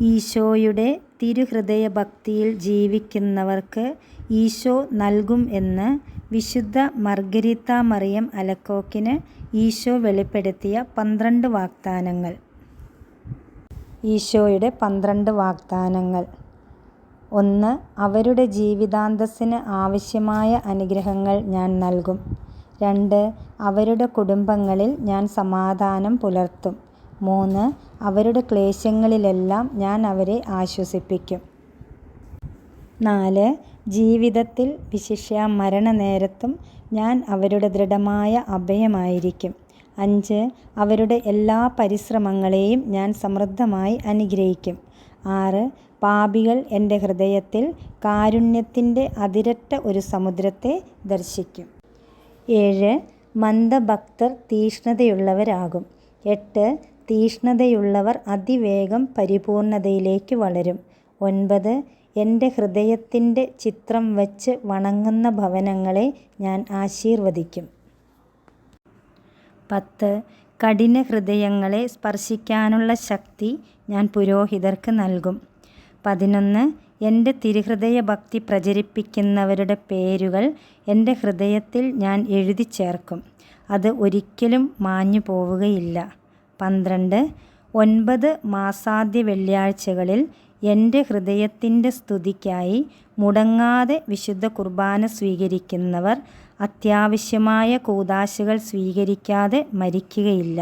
ഈശോയുടെ തിരുഹൃദയഭക്തിയിൽ ജീവിക്കുന്നവർക്ക് ഈശോ നൽകും എന്ന് വിശുദ്ധ മർഗരീത്ത മറിയം അലക്കോക്കിന് ഈശോ വെളിപ്പെടുത്തിയ 12 വാഗ്ദാനങ്ങൾ. ഈശോയുടെ 12 വാഗ്ദാനങ്ങൾ. 1. അവരുടെ ജീവിതാന്തസ്സിന് ആവശ്യമായ അനുഗ്രഹങ്ങൾ ഞാൻ നൽകും. 2. അവരുടെ കുടുംബങ്ങളിൽ ഞാൻ സമാധാനം പുലർത്തും. 3. അവരുടെ ക്ലേശങ്ങളിലെല്ലാം ഞാൻ അവരെ ആശ്വസിപ്പിക്കും. 4. ജീവിതത്തിൽ വിശിഷ്യ മരണനേരത്തും ഞാൻ അവരുടെ ദൃഢമായ അഭയമായിരിക്കും. 5. അവരുടെ എല്ലാ പരിശ്രമങ്ങളെയും ഞാൻ സമൃദ്ധമായി അനുഗ്രഹിക്കും. 6. പാപികൾ എൻ്റെ ഹൃദയത്തിൽ കാരുണ്യത്തിൻ്റെ അതിരറ്റ ഒരു സമുദ്രത്തെ ദർശിക്കും. 7. മന്ദഭക്തർ തീക്ഷ്ണതയുള്ളവരാകും. 8. തീക്ഷ്ണതയുള്ളവർ അതിവേഗം പരിപൂർണതയിലേക്ക് വളരും. 9. എൻ്റെ ഹൃദയത്തിൻ്റെ ചിത്രം വച്ച് വണങ്ങുന്ന ഭവനങ്ങളെ ഞാൻ ആശീർവദിക്കും. 10. കഠിന ഹൃദയങ്ങളെ സ്പർശിക്കാനുള്ള ശക്തി ഞാൻ പുരോഹിതർക്ക് നൽകും. 11. എൻ്റെ തിരുഹൃദയഭക്തി പ്രചരിപ്പിക്കുന്നവരുടെ പേരുകൾ എൻ്റെ ഹൃദയത്തിൽ ഞാൻ എഴുതി ചേർക്കും. അത് ഒരിക്കലും മാഞ്ഞു പോവുകയില്ല. 12. 9 മാസാദ്യ വെള്ളിയാഴ്ചകളിൽ എൻ്റെ ഹൃദയത്തിൻ്റെ സ്തുതിക്കായി മുടങ്ങാതെ വിശുദ്ധ കുർബാന സ്വീകരിക്കുന്നവർ അത്യാവശ്യമായ കൂദാശകൾ സ്വീകരിക്കാതെ മരിക്കുകയില്ല.